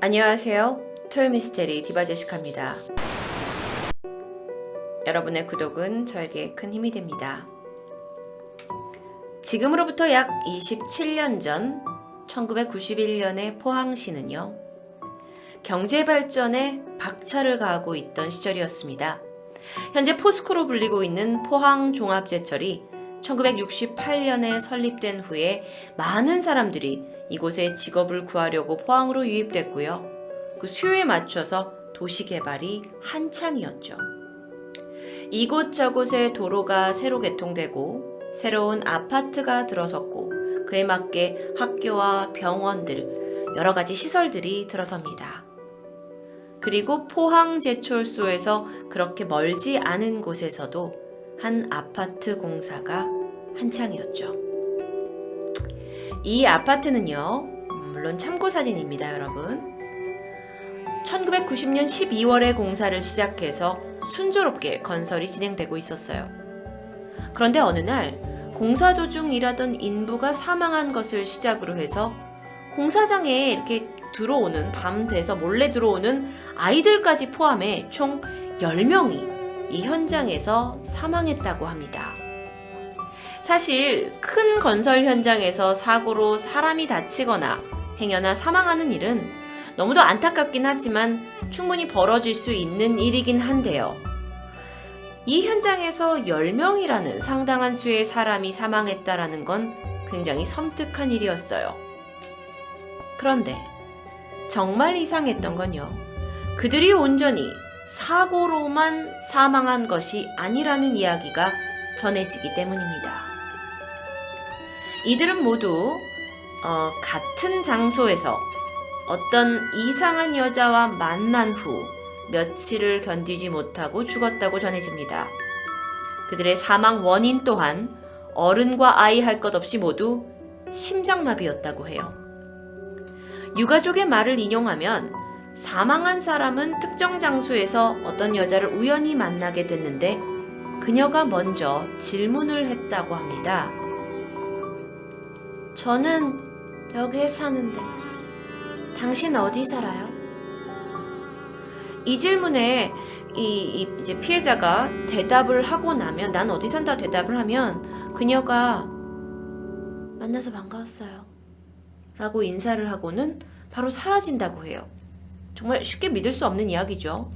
안녕하세요. 토요미스테리 디바제시카입니다. 여러분의 구독은 저에게 큰 힘이 됩니다. 지금으로부터 약 27년 전 1991년의 포항시는요, 경제발전에 박차를 가하고 있던 시절이었습니다. 현재 포스코로 불리고 있는 포항종합제철이 1968년에 설립된 후에 많은 사람들이 이곳에 직업을 구하려고 포항으로 유입됐고요. 그 수요에 맞춰서 도시개발이 한창이었죠. 이곳저곳에 도로가 새로 개통되고 새로운 아파트가 들어섰고 그에 맞게 학교와 병원들, 여러 가지 시설들이 들어섭니다. 그리고 포항제철소에서 그렇게 멀지 않은 곳에서도 한 아파트 공사가 한창이었죠. 이 아파트는요, 물론 참고사진입니다, 여러분. 1990년 12월에 공사를 시작해서 순조롭게 건설이 진행되고 있었어요. 그런데 어느 날 공사 도중 일하던 인부가 사망한 것을 시작으로 해서 공사장에 이렇게 들어오는, 밤 돼서 몰래 들어오는 아이들까지 포함해 총 10명이 이 현장에서 사망했다고 합니다. 사실 큰 건설 현장에서 사고로 사람이 다치거나 행여나 사망하는 일은 너무도 안타깝긴 하지만 충분히 벌어질 수 있는 일이긴 한데요. 이 현장에서 10명이라는 상당한 수의 사람이 사망했다라는 건 굉장히 섬뜩한 일이었어요. 그런데 정말 이상했던 건요, 그들이 온전히 사고로만 사망한 것이 아니라는 이야기가 전해지기 때문입니다. 이들은 모두 같은 장소에서 어떤 이상한 여자와 만난 후 며칠을 견디지 못하고 죽었다고 전해집니다. 그들의 사망 원인 또한 어른과 아이 할 것 없이 모두 심장마비였다고 해요. 유가족의 말을 인용하면 사망한 사람은 특정 장소에서 어떤 여자를 우연히 만나게 됐는데 그녀가 먼저 질문을 했다고 합니다. 저는 여기에 사는데 당신 어디 살아요? 이 질문에 이제 피해자가 대답을 하고 나면, 난 어디 산다 대답을 하면 그녀가 만나서 반가웠어요 라고 인사를 하고는 바로 사라진다고 해요. 정말 쉽게 믿을 수 없는 이야기죠.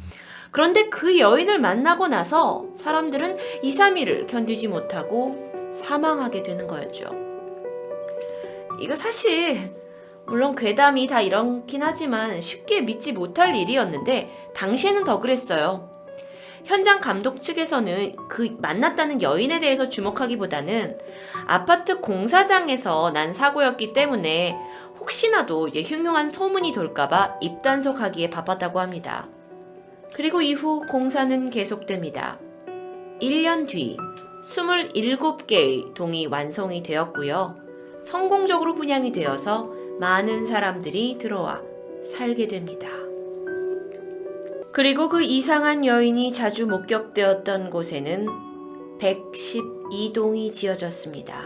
그런데 그 여인을 만나고 나서 사람들은 2, 3일을 견디지 못하고 사망하게 되는 거였죠. 이거 사실 물론 괴담이 다 이렇긴 하지만 쉽게 믿지 못할 일이었는데 당시에는 더 그랬어요. 현장 감독 측에서는 그 만났다는 여인에 대해서 주목하기보다는 아파트 공사장에서 난 사고였기 때문에 혹시나도 이제 흉흉한 소문이 돌까봐 입단속하기에 바빴다고 합니다. 그리고 이후 공사는 계속됩니다. 1년 뒤 27개의 동이 완성이 되었고요. 성공적으로 분양이 되어서 많은 사람들이 들어와 살게 됩니다. 그리고 그 이상한 여인이 자주 목격되었던 곳에는 112동이 지어졌습니다.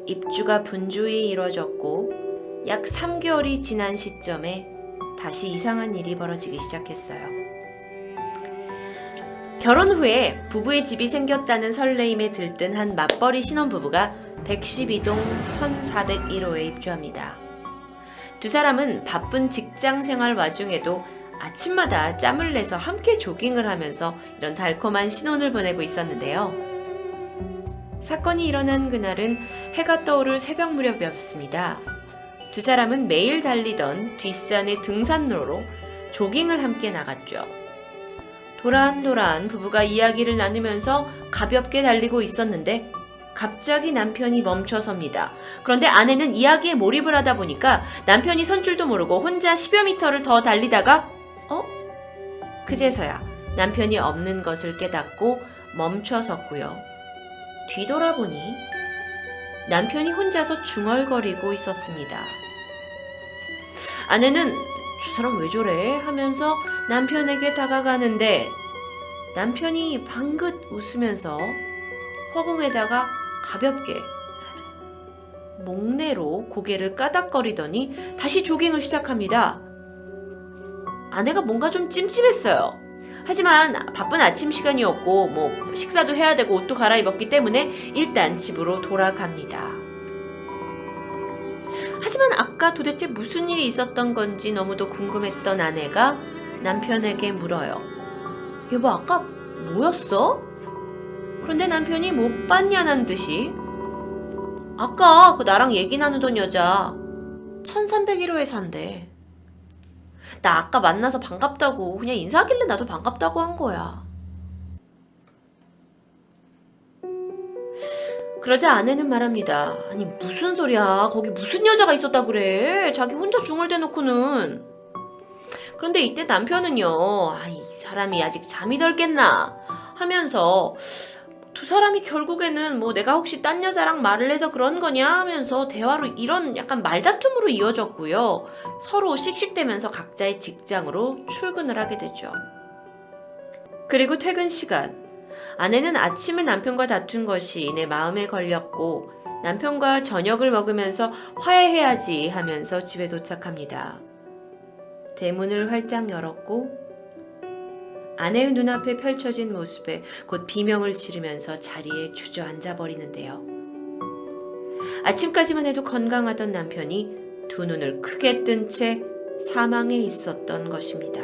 입주가 분주히 이뤄졌고 약 3개월이 지난 시점에 다시 이상한 일이 벌어지기 시작했어요. 결혼 후에 부부의 집이 생겼다는 설레임에 들뜬 한 맞벌이 신혼부부가 112동 1401호에 입주합니다. 두 사람은 바쁜 직장 생활 와중에도 아침마다 짬을 내서 함께 조깅을 하면서 이런 달콤한 신혼을 보내고 있었는데요. 사건이 일어난 그날은 해가 떠오를 새벽 무렵이었습니다. 두 사람은 매일 달리던 뒷산의 등산로로 조깅을 함께 나갔죠. 도란도란 부부가 이야기를 나누면서 가볍게 달리고 있었는데 갑자기 남편이 멈춰섭니다. 그런데 아내는 이야기에 몰입을 하다 보니까 남편이 선 줄도 모르고 혼자 10여 미터를 더 달리다가 그제서야 남편이 없는 것을 깨닫고 멈춰섰고요. 뒤돌아보니 남편이 혼자서 중얼거리고 있었습니다. 아내는 저 사람 왜 저래? 하면서 남편에게 다가가는데 남편이 방긋 웃으면서 허공에다가 가볍게 목내로 고개를 까닥거리더니 다시 조깅을 시작합니다. 아내가 뭔가 좀 찜찜했어요. 하지만 바쁜 아침 시간이었고 식사도 해야 되고 옷도 갈아입었기 때문에 일단 집으로 돌아갑니다. 하지만 아까 도대체 무슨 일이 있었던 건지 너무도 궁금했던 아내가 남편에게 물어요. 여보, 아까 뭐였어? 그런데 남편이 못 봤냐는 듯이 아까 그 나랑 얘기 나누던 여자 1301호에 산대. 나 아까 만나서 반갑다고 그냥 인사하길래 나도 반갑다고 한 거야. 그러자 아내는 말합니다. 아니 무슨 소리야. 거기 무슨 여자가 있었다 그래. 자기 혼자 중얼대놓고는. 그런데 이때 남편은요. 이 사람이 아직 잠이 덜 깼나 하면서 두 사람이 결국에는 내가 혹시 딴 여자랑 말을 해서 그런 거냐 하면서 대화로 이런 약간 말다툼으로 이어졌고요. 서로 씩씩대면서 각자의 직장으로 출근을 하게 되죠. 그리고 퇴근 시간. 아내는 아침에 남편과 다툰 것이 내 마음에 걸렸고 남편과 저녁을 먹으면서 화해해야지 하면서 집에 도착합니다. 대문을 활짝 열었고 아내의 눈앞에 펼쳐진 모습에 곧 비명을 지르면서 자리에 주저앉아 버리는데요. 아침까지만 해도 건강하던 남편이 두 눈을 크게 뜬 채 사망해 있었던 것입니다.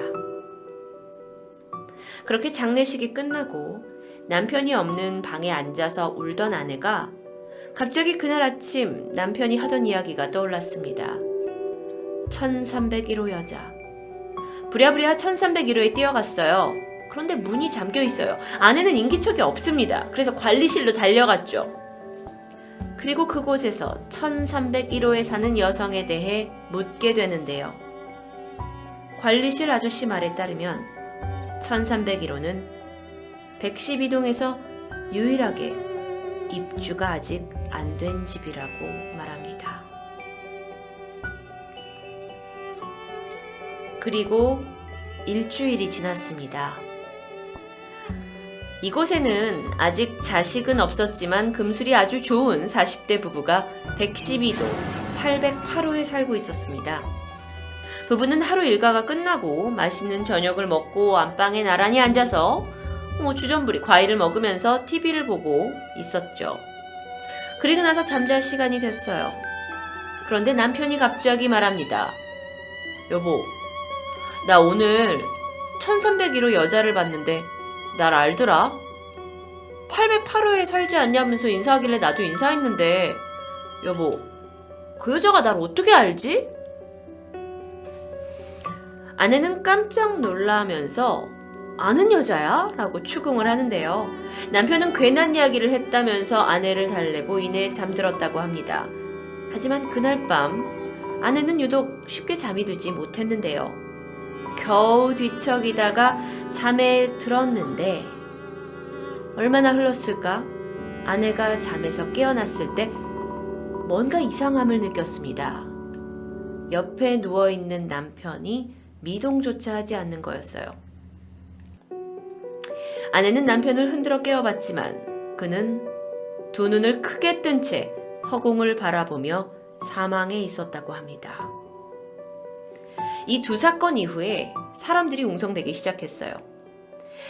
그렇게 장례식이 끝나고 남편이 없는 방에 앉아서 울던 아내가 갑자기 그날 아침 남편이 하던 이야기가 떠올랐습니다. 1301호 여자. 부랴부랴 1301호에 뛰어갔어요. 그런데 문이 잠겨 있어요. 아내는 인기척이 없습니다. 그래서 관리실로 달려갔죠. 그리고 그곳에서 1301호에 사는 여성에 대해 묻게 되는데요. 관리실 아저씨 말에 따르면 1301호는 112동에서 유일하게 입주가 아직 안 된 집이라고 말합니다. 그리고 일주일이 지났습니다. 이곳에는 아직 자식은 없었지만 금술이 아주 좋은 40대 부부가 112동 808호에 살고 있었습니다. 부부는 하루 일과가 끝나고 맛있는 저녁을 먹고 안방에 나란히 앉아서 주전부리 과일을 먹으면서 TV를 보고 있었죠. 그리고 나서 잠잘 시간이 됐어요. 그런데 남편이 갑자기 말합니다. 여보, 나 오늘 1301호 여자를 봤는데 날 알더라? 808호에 살지 않냐면서 인사하길래 나도 인사했는데 여보, 그 여자가 날 어떻게 알지? 아내는 깜짝 놀라면서 아는 여자야? 라고 추궁을 하는데요. 남편은 괜한 이야기를 했다면서 아내를 달래고 이내 잠들었다고 합니다. 하지만 그날 밤 아내는 유독 쉽게 잠이 들지 못했는데요. 겨우 뒤척이다가 잠에 들었는데 얼마나 흘렀을까? 아내가 잠에서 깨어났을 때 뭔가 이상함을 느꼈습니다. 옆에 누워있는 남편이 미동조차 하지 않는 거였어요. 아내는 남편을 흔들어 깨워봤지만 그는 두 눈을 크게 뜬 채 허공을 바라보며 사망해 있었다고 합니다. 이 두 사건 이후에 사람들이 웅성대기 시작했어요.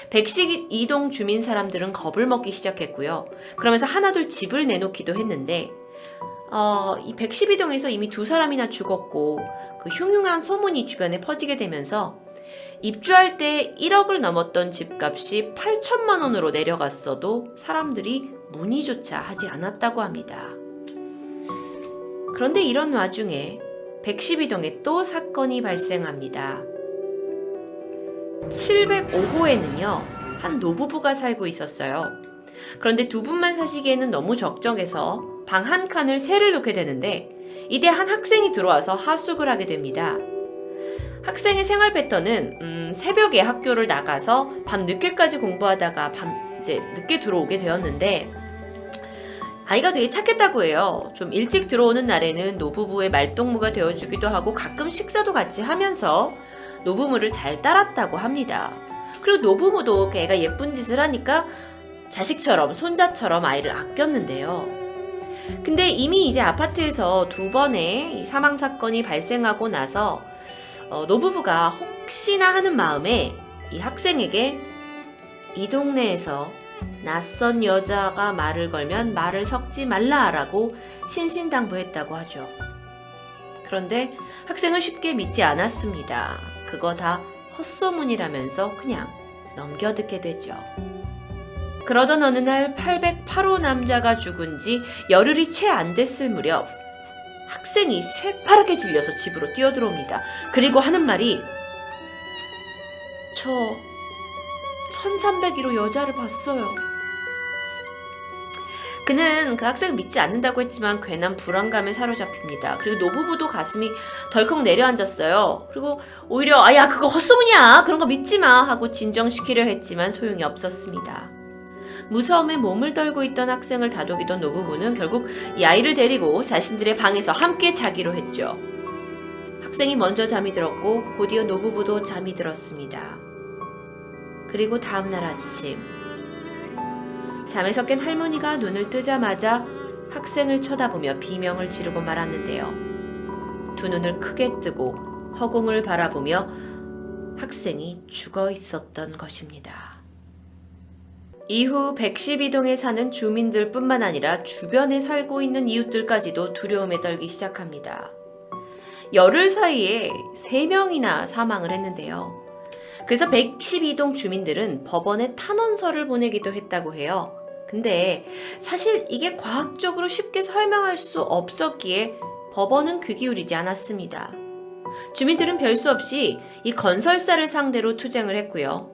112동 주민 사람들은 겁을 먹기 시작했고요. 그러면서 하나둘 집을 내놓기도 했는데 이 112동에서 이미 두 사람이나 죽었고 그 흉흉한 소문이 주변에 퍼지게 되면서 입주할 때 1억을 넘었던 집값이 8천만 원으로 내려갔어도 사람들이 문의조차 하지 않았다고 합니다. 그런데 이런 와중에 112동에 또 사건이 발생합니다. 705호에는요, 한 노부부가 살고 있었어요. 그런데 두 분만 사시기에는 너무 적적해서 방 한 칸을 새를 놓게 되는데 이때 한 학생이 들어와서 하숙을 하게 됩니다. 학생의 생활 패턴은 새벽에 학교를 나가서 밤 늦게까지 공부하다가 이제 늦게 들어오게 되었는데 아이가 되게 착했다고 해요. 좀 일찍 들어오는 날에는 노부부의 말동무가 되어주기도 하고 가끔 식사도 같이 하면서 노부모를 잘 따랐다고 합니다. 그리고 노부모도 애가 예쁜 짓을 하니까 자식처럼 손자처럼 아이를 아꼈는데요. 근데 이미 이제 아파트에서 두 번의 이 사망 사건이 발생하고 나서 노부부가 혹시나 하는 마음에 이 학생에게 이 동네에서 낯선 여자가 말을 걸면 말을 섞지 말라라고 신신당부했다고 하죠. 그런데 학생은 쉽게 믿지 않았습니다. 그거 다 헛소문이라면서 그냥 넘겨듣게 되죠. 그러던 어느 날 808호 남자가 죽은 지 열흘이 채 안 됐을 무렵 학생이 새파랗게 질려서 집으로 뛰어들어옵니다. 그리고 하는 말이 저 1301호 여자를 봤어요. 그는 그 학생을 믿지 않는다고 했지만 괜한 불안감에 사로잡힙니다. 그리고 노부부도 가슴이 덜컥 내려앉았어요. 그리고 오히려 야 그거 헛소문이야 그런 거 믿지 마 하고 진정시키려 했지만 소용이 없었습니다. 무서움에 몸을 떨고 있던 학생을 다독이던 노부부는 결국 이 아이를 데리고 자신들의 방에서 함께 자기로 했죠. 학생이 먼저 잠이 들었고 곧이어 노부부도 잠이 들었습니다. 그리고 다음날 아침 잠에서 깬 할머니가 눈을 뜨자마자 학생을 쳐다보며 비명을 지르고 말았는데요. 두 눈을 크게 뜨고 허공을 바라보며 학생이 죽어 있었던 것입니다. 이후 112동에 사는 주민들뿐만 아니라 주변에 살고 있는 이웃들까지도 두려움에 떨기 시작합니다. 열흘 사이에 3명이나 사망을 했는데요. 그래서 112동 주민들은 법원에 탄원서를 보내기도 했다고 해요. 근데 사실 이게 과학적으로 쉽게 설명할 수 없었기에 법원은 귀 기울이지 않았습니다. 주민들은 별수 없이 이 건설사를 상대로 투쟁을 했고요.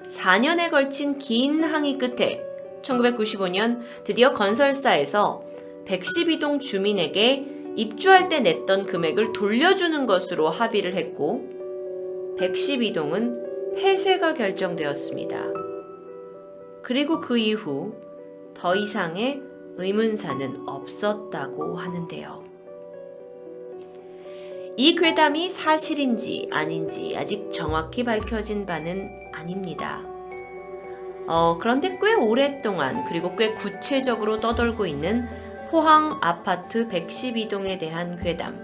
4년에 걸친 긴 항의 끝에 1995년 드디어 건설사에서 112동 주민에게 입주할 때 냈던 금액을 돌려주는 것으로 합의를 했고 112동은 폐쇄가 결정되었습니다. 그리고 그 이후 더 이상의 의문사는 없었다고 하는데요. 이 괴담이 사실인지 아닌지 아직 정확히 밝혀진 바는 아닙니다. 그런데 꽤 오랫동안 그리고 꽤 구체적으로 떠돌고 있는 포항 아파트 112동에 대한 괴담.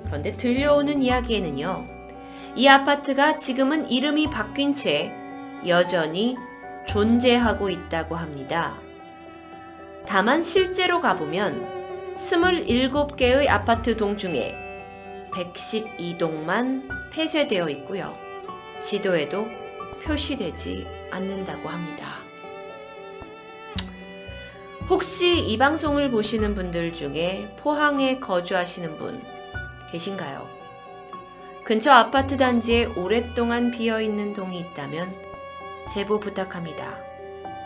그런데 들려오는 이야기에는요. 이 아파트가 지금은 이름이 바뀐 채 여전히 존재하고 있다고 합니다. 다만 실제로 가보면 27개의 아파트 동 중에 112동만 폐쇄되어 있고요. 지도에도 표시되지 않는다고 합니다. 혹시 이 방송을 보시는 분들 중에 포항에 거주하시는 분 계신가요? 근처 아파트 단지에 오랫동안 비어있는 동이 있다면 제보 부탁합니다.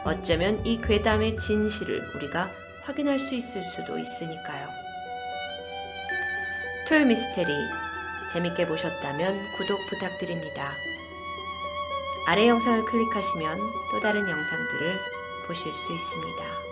어쩌면 이 괴담의 진실을 우리가 확인할 수 있을 수도 있으니까요. 토요 미스테리 재밌게 보셨다면 구독 부탁드립니다. 아래 영상을 클릭하시면 또 다른 영상들을 보실 수 있습니다.